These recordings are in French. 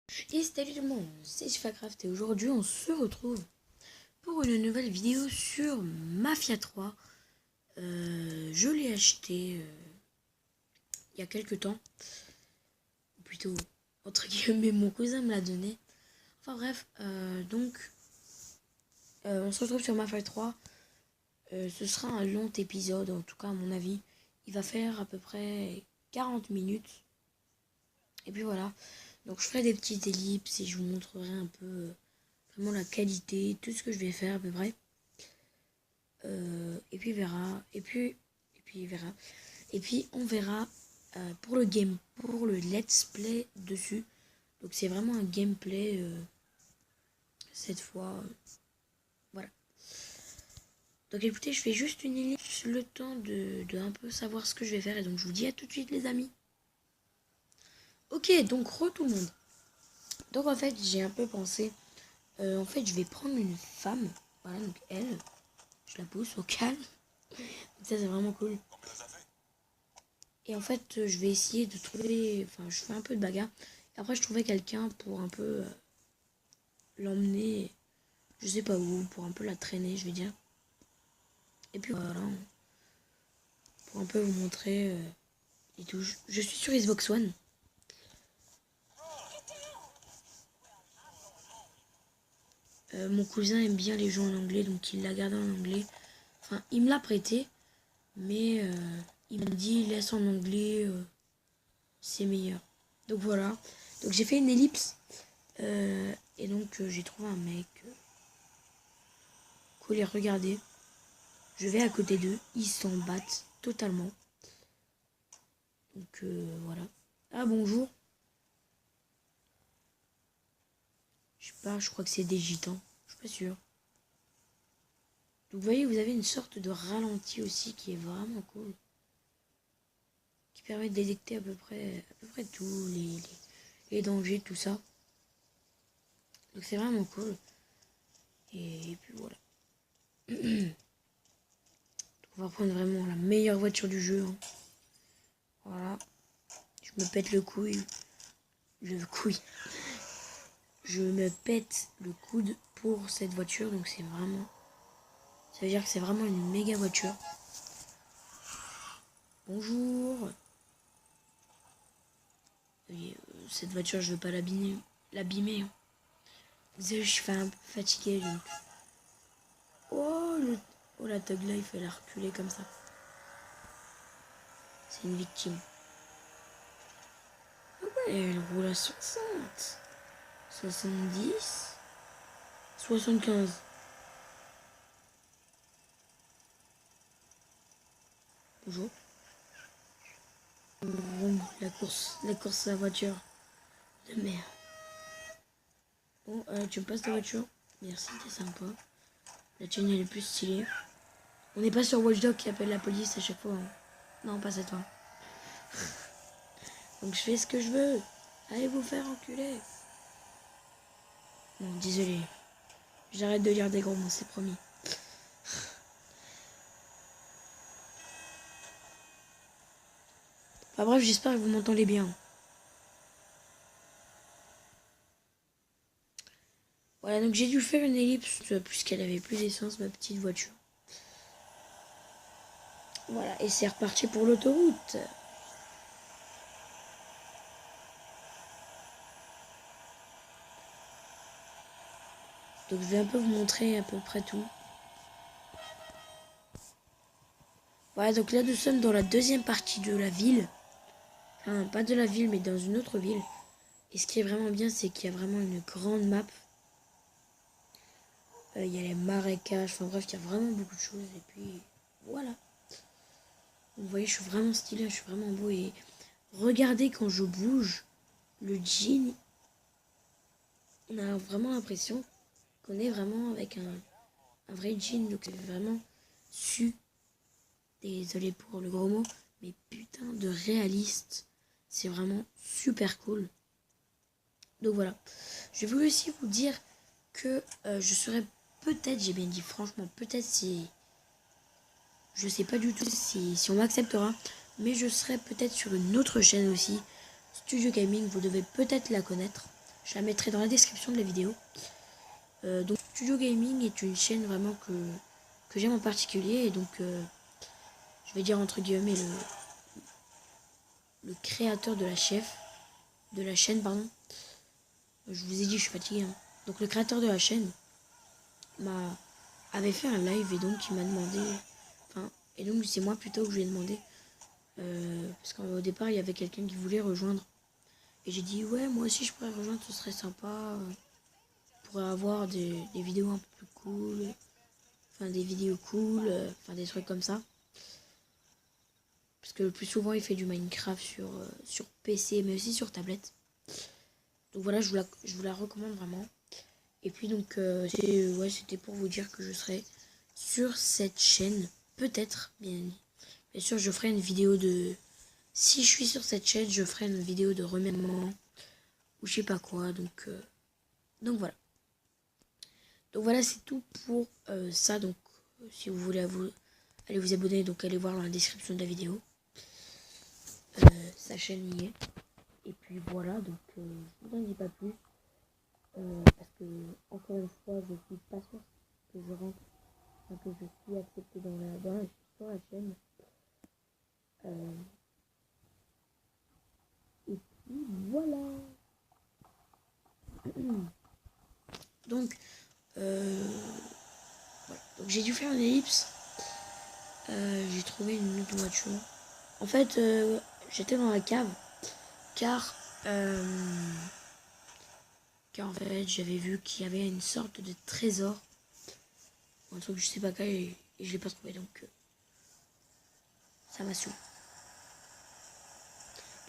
Et salut tout le monde, c'est Shifacraft et aujourd'hui on se retrouve pour une nouvelle vidéo sur Mafia 3. Je l'ai acheté il y a quelques temps, ou plutôt entre guillemets mon cousin me l'a donné. Enfin bref, on se retrouve sur Mafia 3. Ce sera un long épisode, en tout cas à mon avis. Il va faire à peu près 40 minutes. Et puis voilà, donc je ferai des petites ellipses et je vous montrerai un peu vraiment la qualité, tout ce que je vais faire à peu près. Et puis verra. Et puis il verra. Et puis on verra pour le let's play dessus. Donc c'est vraiment un gameplay cette fois. Voilà. Donc écoutez, je fais juste une ellipse le temps de un peu savoir ce que je vais faire. Et donc je vous dis à tout de suite les amis. Ok, donc tout le monde. Donc en fait j'ai un peu pensé. En fait je vais prendre une femme. Voilà, donc elle. Je la pousse au calme. Ça c'est vraiment cool. Et en fait, je vais essayer de trouver... Enfin, je fais un peu de bagarre. Et après, je trouvais quelqu'un pour un peu l'emmener, je sais pas où, pour un peu la traîner, je vais dire. Et puis voilà, pour un peu vous montrer et tout. Je suis sur Xbox One. Mon cousin aime bien les jeux en anglais, donc il l'a gardé en anglais. Enfin, il me l'a prêté, mais il m'a dit laisse en anglais, c'est meilleur. Donc voilà. Donc j'ai fait une ellipse. Et donc j'ai trouvé un mec. Cool, et regardez. Je vais à côté d'eux, ils s'en battent totalement. Donc voilà. Ah bonjour. Je sais pas, je crois que c'est des gitans. Je suis pas sûre. Donc vous voyez, vous avez une sorte de ralenti aussi qui est vraiment cool. Qui permet de détecter à peu près tout, les dangers, tout ça. Donc c'est vraiment cool. Et puis voilà. Donc on va prendre vraiment la meilleure voiture du jeu. Hein. Voilà. Je me pète le couille. Je me pète le coude pour cette voiture. Donc c'est vraiment... Ça veut dire que c'est vraiment une méga voiture. Bonjour. Et, cette voiture, je veux pas l'abîmer. Hein. Désolé, je suis un peu fatiguée. Donc. Oh, la Tug Life, elle a reculé comme ça. C'est une victime. Ah ouais, elle roule à 60. 70. 75. Bonjour. La course à la voiture. De merde. Bon, tu me passes ta voiture? Merci, t'es sympa. La tienne, elle est plus stylée. On n'est pas sur Watch Dogs qui appelle la police à chaque fois. Hein. Non, pas cette fois. Donc je fais ce que je veux. Allez vous faire enculer. Non, désolé. J'arrête de lire des gros mots, c'est promis. Enfin bref, j'espère que vous m'entendez bien. Voilà, donc j'ai dû faire une ellipse puisqu'elle avait plus d'essence, ma petite voiture. Voilà, et c'est reparti pour l'autoroute. Donc je vais un peu vous montrer à peu près tout. Voilà, donc là nous sommes dans la deuxième partie de la ville. Enfin, pas de la ville, mais dans une autre ville. Et ce qui est vraiment bien, c'est qu'il y a vraiment une grande map. Il y a les marécages, enfin bref, il y a vraiment beaucoup de choses. Et puis, voilà. Vous voyez, je suis vraiment stylé, je suis vraiment beau. Et regardez quand je bouge, le jean, on a vraiment l'impression qu'on est vraiment avec un vrai jean. Donc c'est vraiment su. Désolé pour le gros mot, mais putain de réaliste. C'est vraiment super cool. Donc voilà. Je voulais aussi vous dire que je serais peut-être, j'ai bien dit franchement, peut-être si... Je sais pas du tout si on m'acceptera, mais je serai peut-être sur une autre chaîne aussi. Studio Gaming, vous devez peut-être la connaître. je la mettrai dans la description de la vidéo. Donc Studio Gaming est une chaîne vraiment que j'aime en particulier. Et donc je vais dire entre guillemets le créateur de la chaîne, pardon. Je vous ai dit, je suis fatiguée. Hein. Donc le créateur de la chaîne avait fait un live et donc il m'a demandé... Enfin, et donc c'est moi plutôt que je lui ai demandé. Parce qu'au départ, il y avait quelqu'un qui voulait rejoindre. Et j'ai dit, ouais, moi aussi je pourrais rejoindre, ce serait sympa. On pourrait avoir des vidéos un peu plus cool. Enfin, des vidéos cool. Enfin, des trucs comme ça. Parce que le plus souvent, il fait du Minecraft sur PC, mais aussi sur tablette. Donc voilà, je vous la recommande vraiment. Et puis donc, c'était pour vous dire que je serai sur cette chaîne. Peut-être, bien sûr, je ferai une vidéo de... Si je suis sur cette chaîne, je ferai une vidéo de remerciement. Ou je sais pas quoi, donc voilà. Donc voilà, c'est tout pour ça. Donc, si vous voulez allez vous abonner, donc allez voir dans la description de la vidéo. Sa chaîne y est. Et puis voilà, donc je vous en dis pas plus. Parce que, encore une fois, je suis pas sûre que je rentre, enfin, que je suis acceptée sur la chaîne. Et puis voilà. Donc, voilà. Donc j'ai dû faire une ellipse. J'ai trouvé une autre voiture. En fait, j'étais dans la cave. Car en fait, j'avais vu qu'il y avait une sorte de trésor. Un truc, je sais pas quoi, et je l'ai pas trouvé. Donc, ça m'a saoulé.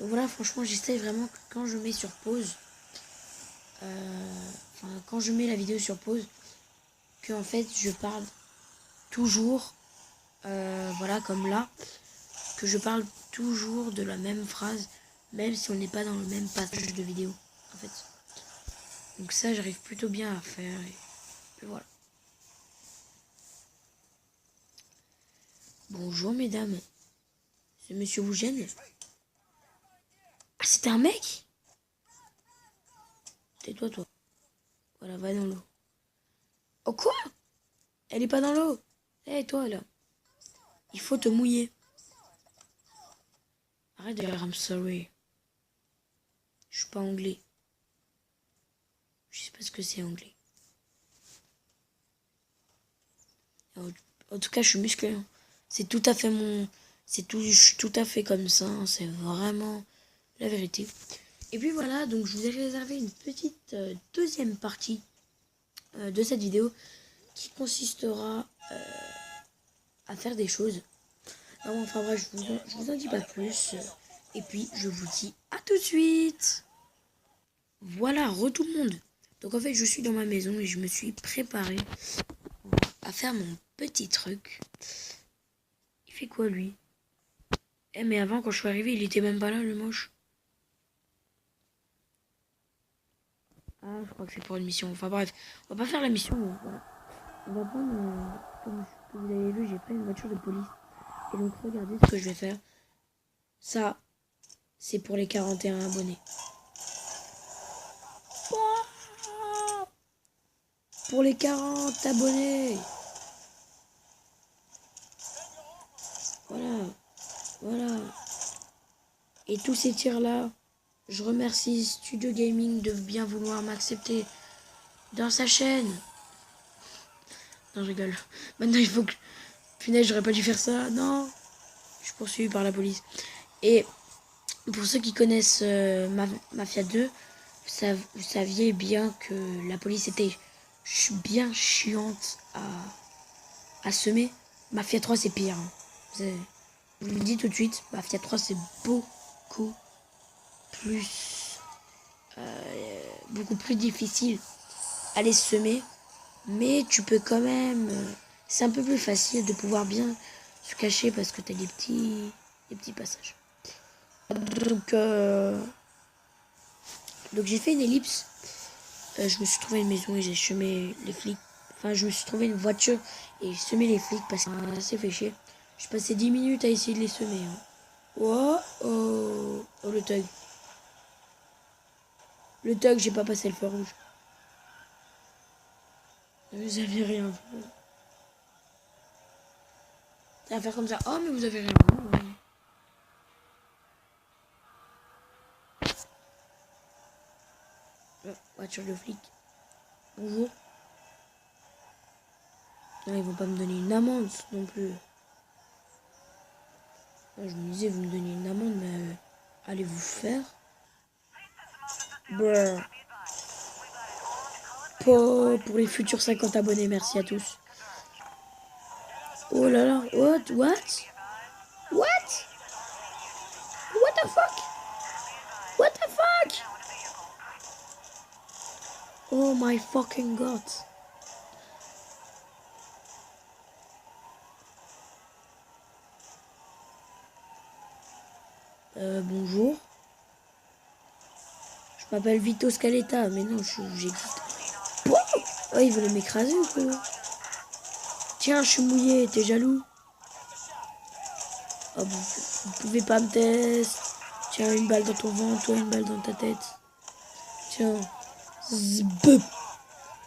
Donc voilà, franchement, j'essaie vraiment que quand je mets sur pause, quand je mets la vidéo sur pause, que en fait je parle toujours, voilà, comme là, que je parle toujours de la même phrase, même si on n'est pas dans le même passage de vidéo, en fait. Donc ça, j'arrive plutôt bien à faire, et voilà. Bonjour mesdames, ce monsieur vous gêne? Ah, c'était un mec? Tais-toi, toi. Voilà, va dans l'eau. Oh quoi? Elle est pas dans l'eau. Eh, toi, là. Il faut te mouiller. Arrête de dire I'm sorry. Je suis pas anglais. Je sais pas ce que c'est anglais. En tout cas, je suis musclé. Hein. C'est tout à fait je suis tout à fait comme ça. Hein. C'est vraiment la vérité. Et puis voilà, donc je vous ai réservé une petite deuxième partie de cette vidéo qui consistera à faire des choses. Non, enfin bref, je vous en dis pas plus. Et puis, je vous dis à tout de suite. Voilà, tout le monde. Donc en fait, je suis dans ma maison et je me suis préparé à faire mon petit truc. Il fait quoi, lui? Eh, mais avant, quand je suis arrivé, il était même pas là, le moche. Ah, je crois que c'est pour une mission. Enfin bref, on va pas faire la mission. Voilà. On va prendre, comme vous avez vu, j'ai pris une voiture de police. Et donc, regardez ce que je vais faire. Ça, c'est pour les 41 abonnés. Pour les 40 abonnés. Voilà. Voilà. Et tous ces tirs-là, je remercie Studio Gaming de bien vouloir m'accepter dans sa chaîne. Non, je rigole. Maintenant, il faut que... Punaise, j'aurais pas dû faire ça. Non. Je suis poursuivi par la police. Et pour ceux qui connaissent Mafia 2, vous saviez bien que la police était bien chiante à semer. Mafia 3, c'est pire. Hein. Je vous le dis tout de suite, Mafia 3, c'est beaucoup plus difficile à les semer. Mais tu peux quand même... c'est un peu plus facile de pouvoir bien se cacher parce que tu as des petits passages. Donc j'ai fait une ellipse. Je me suis trouvé une maison et j'ai semé les flics. Enfin, je me suis trouvé une voiture et j'ai semé les flics parce que ça s'est fait chier. J'ai passé 10 minutes à essayer de les semer. Hein. Oh, oh, oh, le thug. Le tug, j'ai pas passé le feu rouge. Vous avez rien vu. Ça va faire comme ça. Oh, mais vous avez rien vu. Ouais. Oh, voiture de flic. Bonjour. Non, ils vont pas me donner une amende non plus. Je me disais, vous me donnez une amende, mais allez vous faire. Brr. Pour les futurs 50 abonnés, merci à tous. Oh là là, what? What the fuck? What the fuck? Oh my fucking god. Bonjour. Je m'appelle Vito Scaletta, mais non, j'existe. Oh, il voulait m'écraser ou quoi? Tiens, je suis mouillé, t'es jaloux? Oh, vous pouvez pas me tester. Tiens, une balle dans ton ventre, toi une balle dans ta tête. Tiens. Zbeup.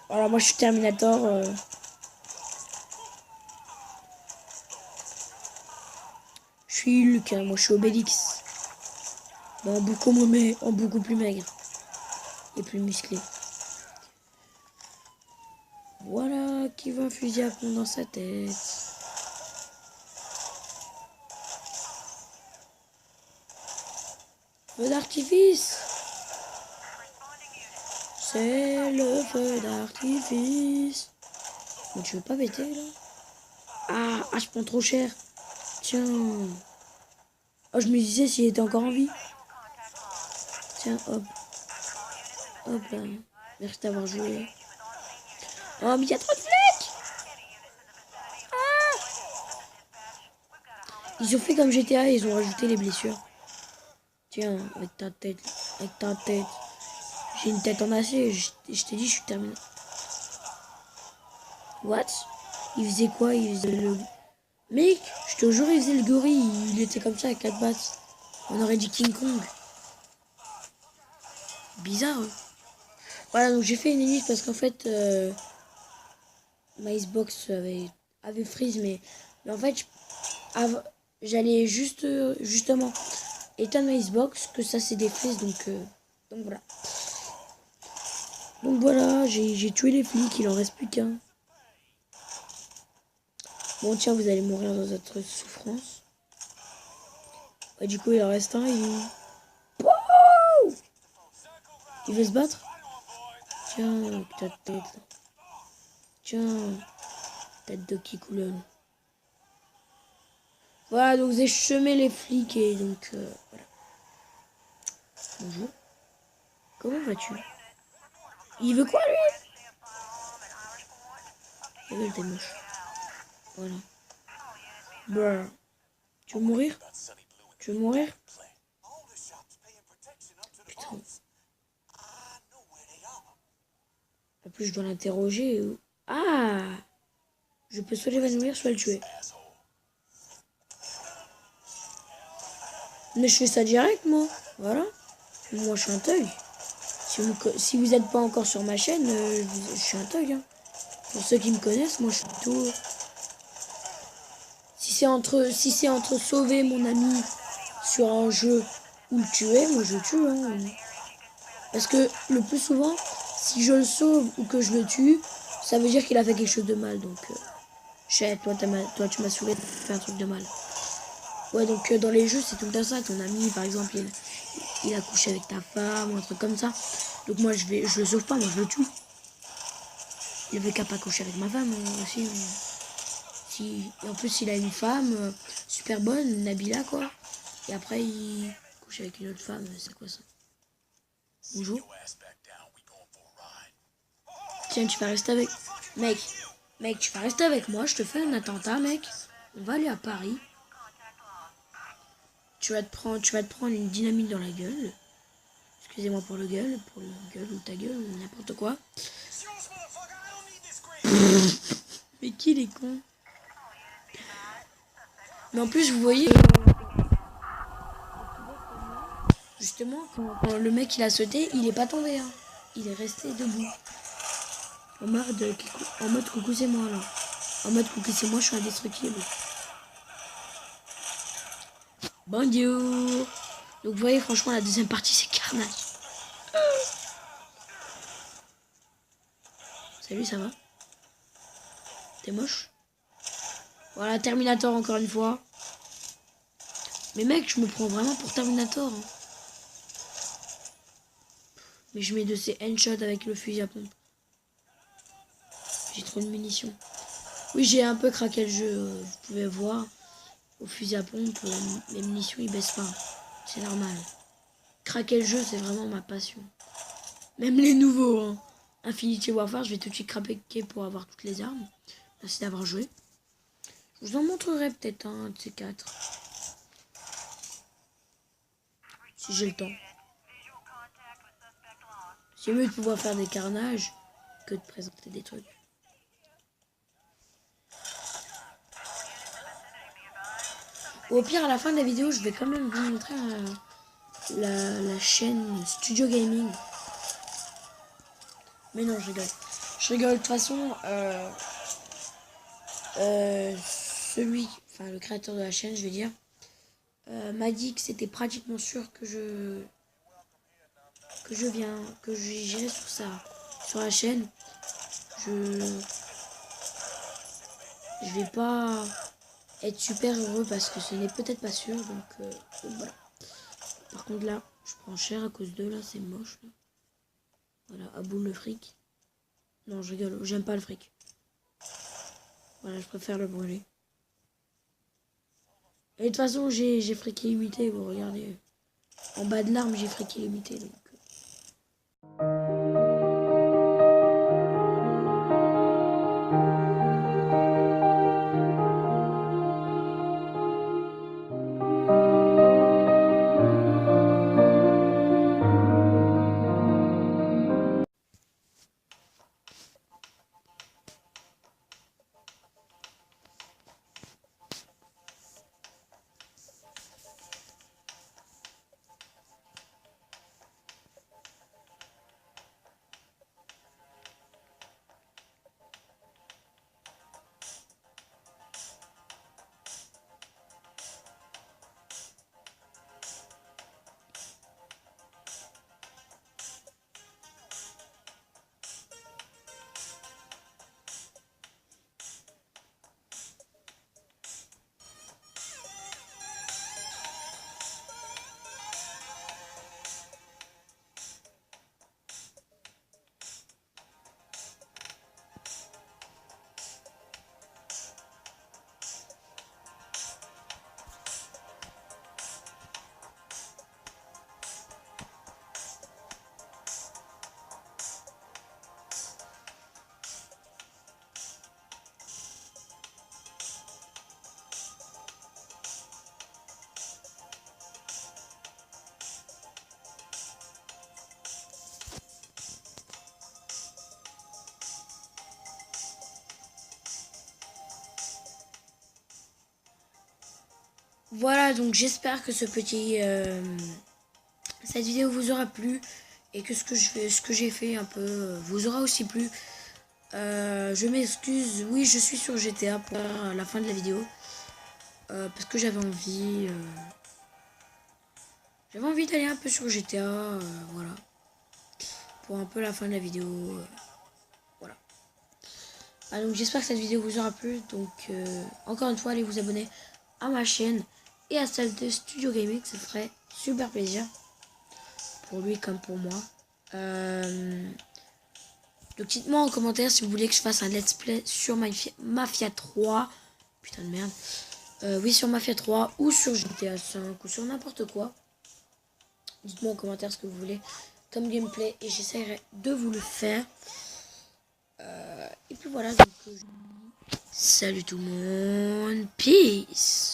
Voilà, moi je suis Terminator. Je suis Hulk, hein, moi je suis Obélix. Mais en beaucoup plus maigre. Et plus musclé. Voilà qui va un fusil à pompe dans sa tête. Feu d'artifice. C'est le feu d'artifice. Mais tu veux pas péter là? Ah, je prends trop cher. Tiens. Oh, je me disais s'il était encore en vie. Tiens, hop. Hop là. Merci d'avoir joué. Oh, mais il y a trop de flics. Ah, ils ont fait comme GTA, ils ont rajouté les blessures. Tiens, avec ta tête. Avec ta tête. J'ai une tête en acier. Je t'ai dit, je suis terminé. What? Il faisait quoi? Il faisait le... Mec, je te jure, il faisait le gorille. Il était comme ça à 4 pattes. On aurait dit King Kong. Bizarre. Hein. Voilà, donc j'ai fait une limite parce qu'en fait, ma Xbox avait freeze, mais en fait, j'allais justement éteindre ma Xbox, que ça c'est des freeze, donc voilà. Donc voilà, j'ai tué les flics, il en reste plus qu'un. Bon tiens, vous allez mourir dans votre souffrance. Ouais, du coup, il en reste un, il veut se battre. Tiens, ta tête là. Tiens, tête de qui coulonne. Voilà, donc j'ai semé les flics et donc voilà. Bonjour. Comment vas-tu? Il veut quoi lui? Il veut t'es moche. Voilà. Brr. Tu veux mourir? Tu veux mourir? Putain. En plus je dois l'interroger. Ah! Je peux soit l'évanouir, soit le tuer. Mais je fais ça direct moi. Voilà. Moi je suis un thug. Si vous n'êtes pas encore sur ma chaîne, je suis un thug. Hein. Pour ceux qui me connaissent, moi je suis tout. Si c'est entre sauver mon ami sur un jeu ou le tuer, moi je le tue. Hein. Parce que le plus souvent, si je le sauve ou que je le tue, ça veut dire qu'il a fait quelque chose de mal. Donc, toi tu m'as saoulé de faire un truc de mal. Ouais, donc dans les jeux, c'est tout le temps ça. Ton ami, par exemple, il a couché avec ta femme ou un truc comme ça. Donc moi, je le sauve pas, moi je le tue. Il avait qu'à pas coucher avec ma femme aussi. Et en plus, il a une femme super bonne, Nabila, quoi. Et après, il couche avec une autre femme. C'est quoi ça? Bonjour. Tiens, tu vas rester avec... Mec, tu vas rester avec moi. Je te fais un attentat, mec. On va aller à Paris. Tu vas te prendre une dynamite dans la gueule. Excusez-moi pour le gueule ou ta gueule, ou n'importe quoi. Mais qui les cons? Mais en plus, vous voyez... justement, quand le mec il a sauté, il est pas tombé. Hein. Il est resté debout. En mode coucou c'est moi là. En mode coucou c'est moi, je suis indestructible. Bonjour. Donc vous voyez, franchement, la deuxième partie c'est carnage. Salut, ça va? T'es moche? Voilà, Terminator encore une fois. Mais mec, je me prends vraiment pour Terminator. Hein. Mais je mets de ces headshots avec le fusil à pompe. J'ai trop de munitions. Oui, j'ai un peu craqué le jeu. Vous pouvez voir. Au fusil à pompe, les munitions ils baissent pas. C'est normal. Craquer le jeu, c'est vraiment ma passion. Même les nouveaux. Hein. Infinity Warfare, je vais tout de suite craquer pour avoir toutes les armes. Merci d'avoir joué. Je vous en montrerai peut-être un de ces quatre. Si j'ai le temps. C'est mieux de pouvoir faire des carnages que de présenter des trucs. Au pire, à la fin de la vidéo, je vais quand même vous montrer la chaîne Studio Gaming. Mais non, je rigole. Je rigole. De toute façon, le créateur de la chaîne, je vais dire, m'a dit que c'était pratiquement sûr que j'irai sur la chaîne. Je vais pas être super heureux parce que ce n'est peut-être pas sûr. Donc voilà. Par contre là, je prends cher à cause d'eux là, c'est moche là. Voilà, à bout le fric. Non, je rigole, j'aime pas le fric. Voilà, je préfère le brûler. Et de toute façon, j'ai fric illimité, vous regardez. En bas de l'arme, j'ai fric illimité. Donc. Voilà, donc j'espère que cette vidéo vous aura plu et que ce que j'ai fait un peu vous aura aussi plu. Je m'excuse, oui je suis sur GTA pour la fin de la vidéo parce que j'avais envie d'aller un peu sur GTA, voilà, pour un peu la fin de la vidéo, voilà. Ah, donc j'espère que cette vidéo vous aura plu, donc encore une fois allez vous abonner à ma chaîne et à celle de Studio Gaming, ça ferait super plaisir pour lui comme pour moi. Donc dites-moi en commentaire si vous voulez que je fasse un let's play sur Mafia 3. Putain de merde. Oui, sur Mafia 3 ou sur GTA 5 ou sur n'importe quoi. Dites-moi en commentaire ce que vous voulez comme gameplay et j'essaierai de vous le faire. Et puis voilà. Donc, salut tout le monde. Peace.